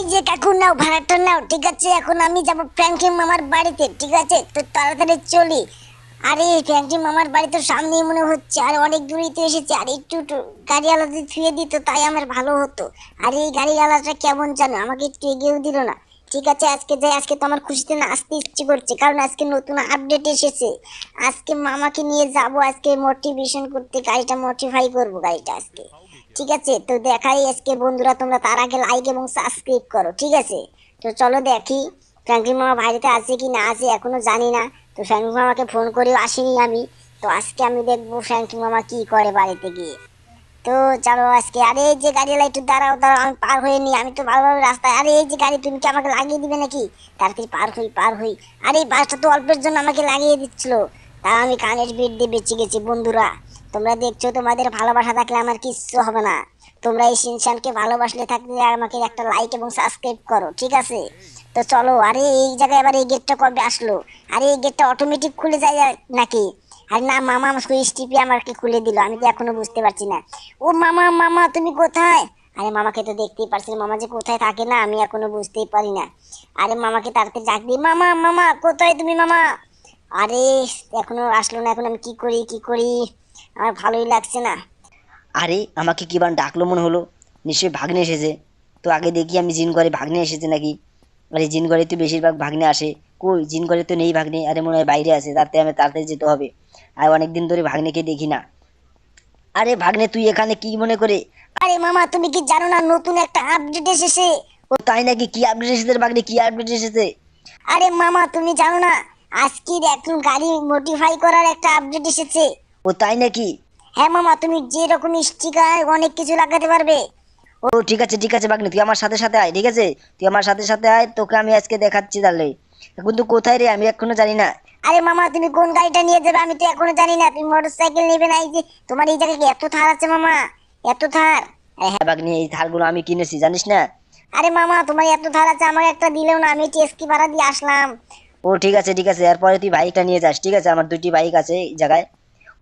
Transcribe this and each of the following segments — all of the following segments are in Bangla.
এই যে কাকু নাও, ভাড়াটা নাও। ঠিক আছে, এখন আমি যাবো ফ্র্যাঙ্কি মামার বাড়িতে। ঠিক আছে, তো তাড়াতাড়ি চলি। আরে ফ্র্যাঙ্কি মামার বাড়ি তো সামনেই মনে হচ্ছে, আর অনেক দূরেই তো এসেছে। আর একটু গাড়িওয়ালা যদি থুয়ে দিত তাই আমার ভালো হতো। আর এই গাড়িওয়ালাটা কেমন জানো, আমাকে একটু এগিয়েও দিল না। ঠিক আছে, আজকে যাই। আজকে তো আমার খুশিতে নাচতে ইচ্ছে করছে, কারণ আজকে নতুন আপডেট এসেছে। আজকে মামাকে নিয়ে যাব, আজকে মোটিভেশন করতে, গাড়িটা মডিফাই করব গাড়িটা আজকে। ঠিক আছে, তো দেখাই আজকে বন্ধুরা, তোমরা তার আগে লাইক এবং সাবস্ক্রাইব করো। ঠিক আছে, তো চলো দেখি ফ্র্যাঙ্কি মামা বাড়িতে আছে কি না আছে এখনো জানি না। তো ফ্র্যাঙ্কি মামাকে ফোন করেও আসিনি আমি। তো আজকে আমি দেখবো ফ্র্যাঙ্কি মামা কি করে বাড়িতে গিয়ে। তো চলো আজকে। আরে এই যে গাড়িওয়ালা, একটু দাঁড়াও দাঁড়াও, আমি পার হয়ে নি, আমি তো ভালোভাবে রাস্তায়। আরে এই যে গাড়ি, তুমি কি আমাকে লাগিয়ে দিবে নাকি? তাড়াতাড়ি পার হই। আরে এই বাসটা তো অল্পের জন্য আমাকে লাগিয়ে দিচ্ছিল, তা আমি কানের বিট দিয়ে বেঁচে গেছি। বন্ধুরা তোমরা দেখছো, তোমাদের ভালোবাসা থাকলে আমার কিচ্ছু হবে না। তোমরা এই শিনশানকে ভালোবাসলে থাকলে আমাকে একটা লাইক এবং সাবস্ক্রাইব করো। ঠিক আছে, তো চলো। আরে এই জায়গায় আবার এই গেটটা কবে আসলো? আরে এই গেটটা অটোমেটিক খুলে যায় নাকি? আর না, মামা সুইচ টিপে আমাকে খুলে দিল, আমি তো এখনো বুঝতে পারছি না। ও মামা, মামা তুমি কোথায়? আরে মামাকে তো দেখতেই পারছি, মামা যে কোথায় থাকে না আমি এখনো বুঝতেই পারি না। আরে মামাকে তাড়াতাড়ি ডাক দিই, মামা মামা কোথায় তুমি মামা? আরে এখনো আসলো না, এখন আমি কি করি? আমার ভালোই লাগছে না। আরে আমাকে কি বান ডাকলো মনে হলো, নিশ্চয়ই ভাগ্নে এসেছে। তো আগে দেখি আমি জিন ঘরে ভাগ্নে এসেছে নাকি। আরে জিন ঘরে তো বেশিরভাগ ভাগ্নে আসে, কই জিন ঘরে তো নেই ভাগ্নে। আরে মনে হয় বাইরে আছে, তাতে আমি তাড়াতাড়ি যেতে হবে। আর অনেকদিন ধরে ভাগ্নেকে দেখি না। আরে ভাগ্নে তুই এখানে কি মনে করে? আরে মামা, তুমি কি জানো না নতুন একটা আপডেট এসেছে? ও তাই নাকি? কি আপডেট এসেছে রে ভাগ্নে, কি আপডেট এসেছে? আরে মামা তুমি জানো না, আজকের এখন গাড়ি মডিফাই করার একটা আপডেট এসেছে। ও তাই নাকি? হ্যাঁ মামা, তুমি যে রকম স্টিকার অনেক কিছু লাগাতে পারবে। ও ঠিক আছে ভাগ্নে, তুই আমার সাথে সাথে আয়। ঠিক আছে, তুই আমার সাথে সাথে আয়, তোকে আমি আজকে দেখাচ্ছি তাহলে। কিন্তু কোথায় রে, আমি এখনো জানি না। আরে মামা, তুমি কোন গাড়িটা নিয়ে যাবে আমি তো এখনো জানি না। তুমি মোটরসাইকেল নেবে না? এই যে তোমার এই জায়গায় এত থার আছে মামা, এত থার। হ্যাঁ ভাগ্নে, এই থারগুলো আমি কিনেছি জানিস না। আরে মামা, তোমার এত থার আছে, আমার একটা দিলেও না, আমি টেস্কি ভাড়া দিয়ে আসলাম। ও ঠিক আছে, এরপরে তুই বাইকটা নিয়ে যাস। ঠিক আছে, আমার দুটি বাইক আছে এই জায়গায়।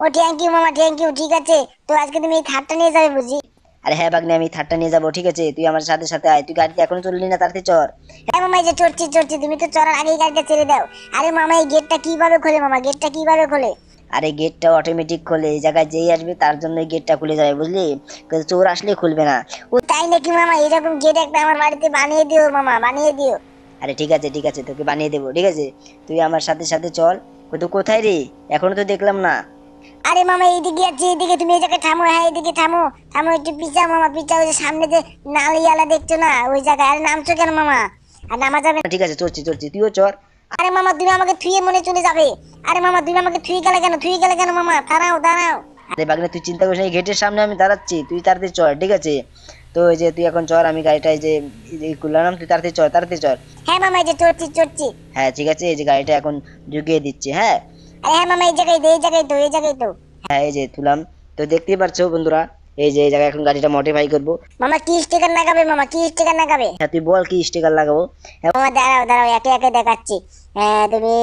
ও থ্যাংক ইউ মামা, থ্যাংক ইউ। ঠিক আছে, তো আজকে তুমি এই থারটা নিয়ে যাবে বুঝি? আরে হ্যাঁ ভাগ্নে, আমি থারটা নিয়ে যাবো। ঠিক আছে, তুই আমার সাথে সাথে আয়। তুই গাড়িতে এখনো চললি না, তাড়াতাড়ি চল। হ্যাঁ মামা, এই যে চড়ছি, তুমি তো চড়ার আগেই গাড়িটা ছেড়ে দাও। আরে মামা, এই গেটটা কিভাবে খোলে মামা, গেটটা কিভাবে খোলে? আরে গেটটা অটোমেটিক খোলে, এই জায়গায় যেই আসবে তার জন্য গেটটা খুলে যাবে, বুঝলি? কিন্তু চোর আসলে খুলবে না। ও তাই নাকি মামা? এরকম গেট একটা আমার বাড়িতে বানিয়ে দিও মামা, বানিয়ে দিও। আরে ঠিক আছে, তোকে বানিয়ে দেবো। ঠিক আছে, তুই আমার সাথে সাথে চল। তো কোথায় রে, এখনো তো দেখলাম না। আরে মামা, এইদিকে আছে, এইদিকে। তুমি এই জায়গায় থামো, হ্যাঁ এইদিকে থামো। থামো, একটু পিছাও মামা, পিছাও। ওই যে সামনে যে নালিয়ালা দেখছো না, ওই জায়গায়। আরে নামছো কেন মামা? আর নামা যাবে না। ঠিক আছে, চলছি, তুইও চল। আরে মামা, তুমি আমাকে থুয়ে মনে চলে যাবে। আরে মামা, তুমি আমাকে থুয়ে গেলে কেন মামা? দাঁড়াও দাঁড়াও। আরে বাগনে, তুই চিন্তা করিস না, এই গেটের সামনে আমি দাঁড়াচ্ছি, তুই তাড়াতাড়ি চল। ঠিক আছে, তো এই যে তুই এখন চল, আমি গাড়িটা এই যে খুললাম, তুই তাড়াতাড়ি চল। হ্যাঁ মামা, এই যে চড়ছি। হ্যাঁ ঠিক আছে, এই যে গাড়িটা এখন ঢুকিয়ে দিচ্ছি। হ্যাঁ আরে হ্যাঁ মামা, এই জায়গায় তো। হ্যাঁ, এই যে তুলাম। তো দেখতেই পারছো বন্ধুরা, এই যে এই জায়গায় এখন গাড়িটা মডিফাই করবো। মামা কি স্টিকার লাগাবে মামা, কি স্টিকার লাগাবে? হ্যাঁ তুই বল কি স্টিকার লাগাবো। হ্যাঁ, মামা দাঁড়াও দাঁড়াও, একে একে দেখাচ্ছি। হ্যাঁ তুমি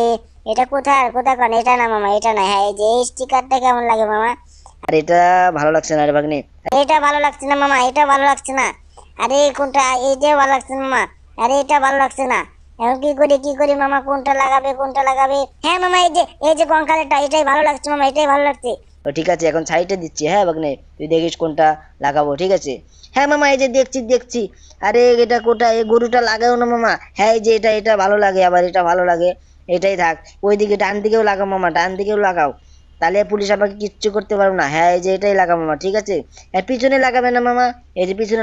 এটা কোথায় কোন? এটা না মামা, এটা না। হ্যাঁ, এই যে এই স্টিকারটা কেমন লাগে মামা? আর এটা ভালো লাগছে না রে ভাগ্নে। এটা ভালো লাগছে না মামা, এটা ভালো লাগছে না। আরে কোনটা? এইটাও ভালো লাগছে না মামা। আরে এটা ভালো লাগছে না। এখন কি করি মামা, কোনটা লাগাবে? হ্যাঁ মামা, এই যে কঙ্কালেরটা, এটাই ভালো লাগছে মামা, এটাই ভালো লাগছে। তো ঠিক আছে, এখন সাইডে দিচ্ছি। হ্যাঁ ভাগ্নে, তুই দেখিস কোনটা লাগাবো। ঠিক আছে, হ্যাঁ মামা, এই যে দেখছি। আরে এটা কোটা, এই গরুটা লাগাও না মামা। হ্যাঁ এই যে এটা ভালো লাগে, আবার এটা ভালো লাগে। এটাই থাক। ওইদিকে ডান দিকেও লাগাও মামা, ডান দিকেও লাগাও, তাহলে পুলিশ আমাকে কিচ্ছু করতে পারবো না। হ্যাঁ এই যে এটাই লাগাও মামা। ঠিক আছে, আর পিছনে লাগাবে না মামা, এই যে পিছনে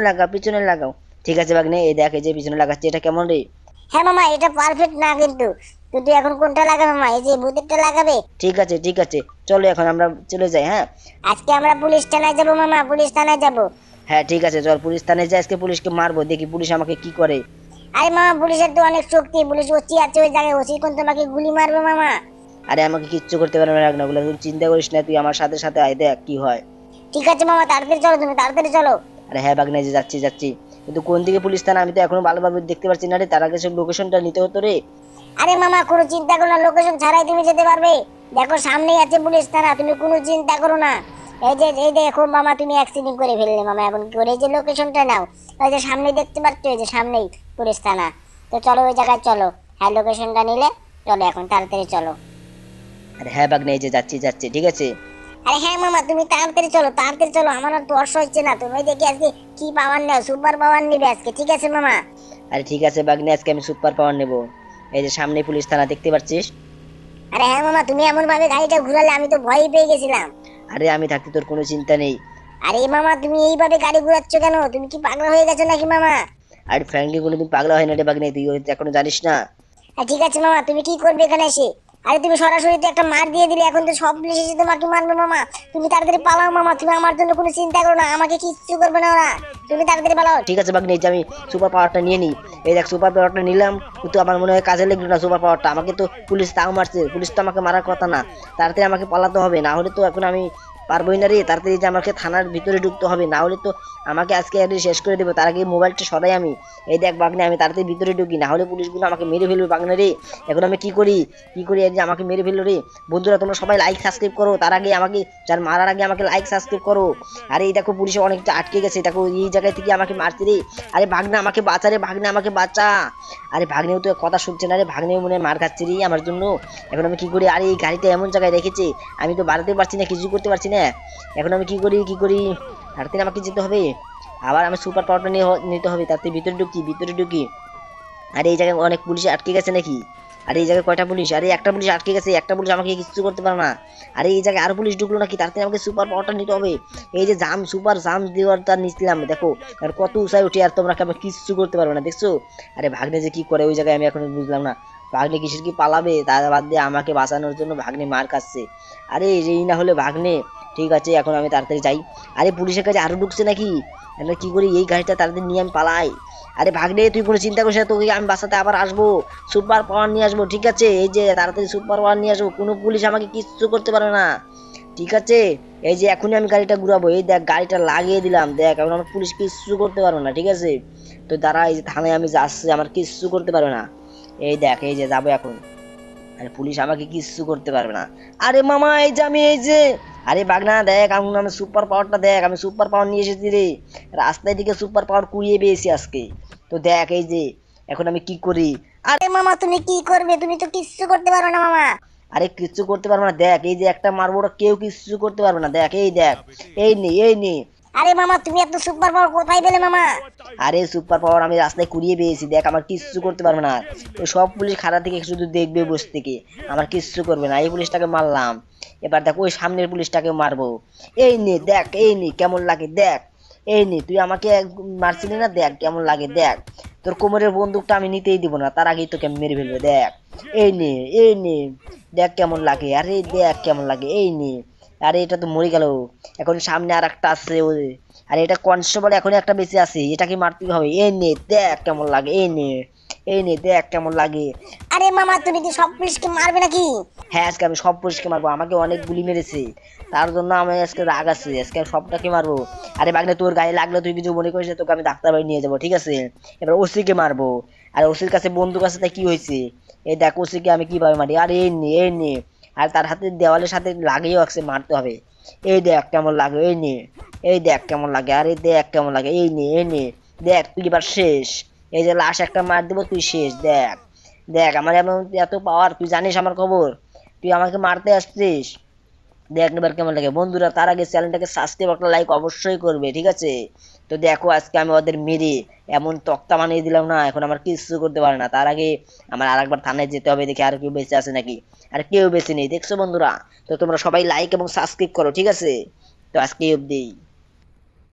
লাগাও। ঠিক আছে ভাগ্নে, এই দেখ, এই যে পিছনে লাগাচ্ছি। এটা কেমন রে? হ্যাঁ মামা, এটা পারফেক্ট না কিন্তু। কিন্তু এখন কোনটা লাগাবে মামা? এই যে ভূতেরটা লাগাবে? ঠিক আছে, চলো এখন আমরা চলে যাই। হ্যাঁ আজকে আমরা পুলিশ থানায় যাবো মামা, পুলিশ থানায় যাবো। হ্যাঁ ঠিক আছে, চল পুলিশ থানায় যাই। আজকে পুলিশকে মারবো, দেখি পুলিশ আমাকে কি করে। আরে মামা, পুলিশের তো অনেক শক্তি। পুলিশ ওসি আছে ওই জায়গায়, ওসি কোন তোমাকে গুলি মারবে মামা। আরে আমাকে কিচ্ছু করতে পারবে না ওগুলো, তুই চিন্তা করিস না, তুই আমার সাথে সাথে আয়, দেখ কি হয়। ঠিক আছে মামা, তাড়াতাড়ি চলো, তুমি তাড়াতাড়ি চলো। আরে হ্যাঁ বাগনাই, যে যাচ্ছি, কিন্তু কোন দিকে পুলিশ থানা আমি তো এখনো ভালোভাবে দেখতে পাচ্ছি না রে। তার আগে সব লোকেশনটা নিতে হতো রে। আরে মামা, কোনো চিন্তা করো না, লোকেশন ছাড়াই তুমি যেতে পারবে। দেখো সামনেই আছে পুলিশ থানা, তুমি কোনো চিন্তা করো না। এই দেখো মামা, তুমি অ্যাক্সিডেন্ট করে ফেললে মামা। এখন কি করে? এই যে লোকেশনটা নাও, ওই যে সামনে দেখতে পাচ্ছ, এই যে সামনেই পুলিশ থানা। তো চলো ওই জায়গায় চলো। হ্যাঁ, লোকেশনটা নিলে চলো, এখন তাড়াতাড়ি চলো। আরে হ্যাঁ বাগনে, এই যে যাচ্ছি যাচ্ছি, ঠিক আছে। আরে হ্যাঁ মামা, তুমি তাড়াতাড়ি চলো, তাড়াতাড়ি চলো, আমার আর তর্স হচ্ছে না। তুমি দেখি আজকে কি পাওয়ার নাও, সুপার পাওয়ার নিবে আজকে, ঠিক আছে মামা? আরে ঠিক আছে বাগনে, আজকে আমি সুপার পাওয়ার নেব। এই যে সামনে পুলিশ থানা দেখতে পাচ্ছিস। আরে হ্যাঁ মামা, তুমি এমন ভাবে গাড়িটা ঘুরালে আমি তো ভয়ই পেয়ে গেছিলাম। আরে আমি থাকতে তোর কোনো চিন্তা নেই। আরে মামা, তুমি এইভাবে গাড়ি ঘুরাচ্ছ কেন? তুমি কি পাগলা হয়ে গেছো নাকি মামা? আরে ফ্র্যাঙ্কলি কোনোদিন পাগলা হয় না রে বাগনে, তুই হয়তো এখনো জানিস না। ঠিক আছে মামা, তুমি কি করবে এখানে এসে? আরে তুমি সরাসরি তো একটা মার দিয়ে দিলে, এখন তো সব পুলিশ এসে তোমাকে মারবে মামা। তুমি তাড়াতাড়ি পালাও মামা, তুমি আমার জন্য কোনো চিন্তা করো না, আমাকে কিচ্ছু করবে না ওরা। তুমি তাড়াতাড়ি পালাও। ঠিক আছে বাগনে, এই যে আমি সুপার পাওয়ারটা নিয়ে নিই। এই দেখ সুপার পাওয়ারটা নিলাম, কিন্তু আমার মনে হয় কাজে লাগলো না সুপার পাওয়ারটা। আমাকে তো পুলিশ তাও মারছে, পুলিশ তো আমাকে মারার কথা না। তাড়াতাড়ি আমাকে পালাতে হবে, না হলে তো এখন আমি পারবোই না রে। তাড়াতাড়ি যে আমাকে থানার ভিতরে ঢুকতে হবে, না হলে তো আমাকে আজকে আর শেষ করে দেবো। তার আগে মোবাইলটা সরাই আমি। এই দেখ বাগনে, আমি তাড়াতাড়ি ভিতরে ঢুকি, না হলে পুলিশগুলো আমাকে মেরে ফেলবে বাগনে রে। এখন আমি কি করি কি করি, এই যে আমাকে মেরে ফেললো রে। বন্ধুরা তোমরা সবাই লাইক সাবস্ক্রাইব করো, তার আগে আমাকে, যার মারার আগে আমাকে লাইক সাবস্ক্রাইব করো। আরে এই দেখো পুলিশে অনেকটা আটকে গেছে, দেখো এই জায়গায় থেকে আমাকে মারছে রে। আরে ভাগনা আমাকে বাঁচা রে, ভাগনা আমাকে বাঁচা। আরে ভাগ্নেও তো কথা শুনছে না রে, ভাগ্নেও মনে হয় মার খাচ্ছে রে আমার জন্য। এখন আমি কি করি? আরে এই গাড়িটা এমন জায়গায় রেখেছে, আমি তো বাড়াতে পারছি না, কিছু করতে পারছি না। এখন আমি কি করি কি করি? তাড়াতাড়ি আমাকে যেতে হবে, আবার আমি সুপার পাওয়ারটা নিতে হবে। তাড়াতাড়ি ভিতরে ঢুকি, ভিতরে ঢুকি। আরে এই জায়গায় অনেক পুলিশ আটকে গেছে নাকি? আরে এই জায়গায় কয়টা পুলিশ? আরে একটা পুলিশ আটকে গেছে, একটা পুলিশ আমাকে কিছু করতে পারে না। আরে এই জায়গায় আরো পুলিশ ঢুকলো নাকি? তাড়াতাড়ি আমাকে সুপার পাওয়ারটা নিতে হবে। এই যে জাম, সুপার জাম দেওয়ার তার নিচ্ছিলাম, দেখো আর কত উঁচাই উঠি, আর তোমরা কেমন কিচ্ছু করতে পারবে না, দেখছো? আরে ভাগ্নে যে কি করে ওই জায়গায় আমি এখন বুঝলাম না। ভাগ্নে কিসের কি পালাবে, তার বাদ দিয়ে আমাকে বাঁচানোর জন্য ভাগ্নে মার খাচ্ছে। আরে এই না হলে ভাগ্নে। ঠিক আছে, এখন আমি তাড়াতাড়ি যাই। আরে পুলিশের কাছে আরো ঢুকছে নাকি? আমরা কি করি, এই গাড়িটা তাড়াতাড়ি নিয়ে আমি পালাই। আরে ভাগ্নে তুই কোনো চিন্তা করিস না, তোকে আমি বাসাতে আবার আসবো, সুপার পাওয়ার নিয়ে আসবো, ঠিক আছে? এই যে তাড়াতাড়ি সুপার পাওয়ার নিয়ে আসবো, কোনো পুলিশ আমাকে কিচ্ছু করতে পারে না, ঠিক আছে? এই যে এখনই আমি গাড়িটা ঘুরাবো, এই দেখ গাড়িটা লাগিয়ে দিলাম, দেখ এখন আমার পুলিশ কিচ্ছু করতে পারবে না, ঠিক আছে? তো দাঁড়া, এই যে থানায় আমি যাচ্ছি, আমার কিচ্ছু করতে পারবে না। এই দেখ, এই যে যাবো এখন, আরে পুলিশ আমাকে কিচ্ছু করতে পারবে না। আরে মামা এই যে আমি, এই যে, আরে বাগনা দেখ, আমি সুপার পাওয়ারটা দেখ, আমি সুপার পাওয়ার নিয়ে এসেছি রে। রাস্তায় দিকে সুপার পাওয়ার কুড়িয়ে পেয়েছি আজকে। তো দেখ এই যে, এখন আমি কি করি? আরে মামা, তুমি কি করবে? তুমি তো কিচ্ছু করতে পারো না মামা। আরে কিচ্ছু করতে পারবে না, দেখ এই যে একটা মারবো, ওটা কেউ কিচ্ছু করতে পারবে না, দেখ এই দেখ, এই নে এই নে। আরে মামা, তুমি এত সুপার পাওয়ার কোথায় পেলে মামা? আরে সুপার পাওয়ার আমি রাস্তায় কুড়িয়ে পেয়েছি, দেখ আমার কিচ্ছু করতে পারবে না। ওই সব পুলিশ খাড়া থেকে শুধু দেখবে বসে থেকে, আমার কিচ্ছু করবে না। এই পুলিশটাকে মারলাম, এবার দেখ ওই সামনের পুলিশটাকে মারবো। এই নে দেখ, এই নে কেমন লাগে দেখ। এই নে, তুই আমাকে মারছিলি না, দেখ কেমন লাগে দেখ। তোর কোমরের বন্দুকটা আমি নিতেই দিব না, তার আগেই তোকে আমি মেরে ফেলবো, দেখ। এই নে এই নে, দেখ কেমন লাগে, আরে দেখ কেমন লাগে, এই নে। আরে এটা তো মরে গেল, এখন সামনে আর একটা আছে ওই। আরে এটা কনস্টেবল, এখন একটা বেঁচে আছে, এটাকে মারতে হবে। এই নে দেখ কেমন লাগে, এই নে, এই নে দেখ কেমন লাগে। আরে মামা, তুমি কি সব পুলিশকে মারবে নাকি? হ্যাঁ, আজকে আমি সব পুলিশকে মারবো, আমাকে অনেক গুলি মেরেছে, তার জন্য আমি আজকে রাগ আছে, আজকে আমি সবটাকে মারবো। আরে বাগনে তোর গায়ে লাগলে তুই কিছু মনে করিস না, তোকে আমি ডাক্তার বাড়ি নিয়ে যাবো, ঠিক আছে? এবার ওসিকে মারবো। আর ওসির কাছে বন্দুক আছে, তাই কি হয়েছে? এই দেখ ওসিকে আমি কিভাবে মারি, আরে এই নে এই নে। আর তার হাতে দেওয়ালের সাথে লাগিয়েও আছে, মারতে হবে। এই দেখ কেমন লাগে, এই নে, এই দেখ কেমন লাগে, আরে দেখ কেমন লাগে, এই নে এই নে। দেখ তুই এবার শেষ, এই যে লাশ একটা মার দেবো, তুই শেষ, দেখ। দেখ আমার এমন এত পাওয়ার, তুই জানিস আমার খবর, তুই আমাকে মারতে আসছিস। দেখ এবার কেমন লাগে। বন্ধুরা তার আগে চ্যানেলটাকে সাবস্ক্রাইব, একটা লাইক অবশ্যই করবে, ঠিক আছে? তো দেখো আজকে আমি ওদের মেরে এমন তক্তা বানিয়ে দিলাম না, এখন আমার কিচ্ছু করতে পারে না। তার আগে আমার আরেকবার থানায় যেতে হবে, দেখি আর কেউ বেঁচে আছে নাকি। আর কেউ বেঁচে নেই, দেখছো বন্ধুরা? তো তোমরা সবাই লাইক এবং সাবস্ক্রাইব করো, ঠিক আছে? তো আজকে এই অবধি।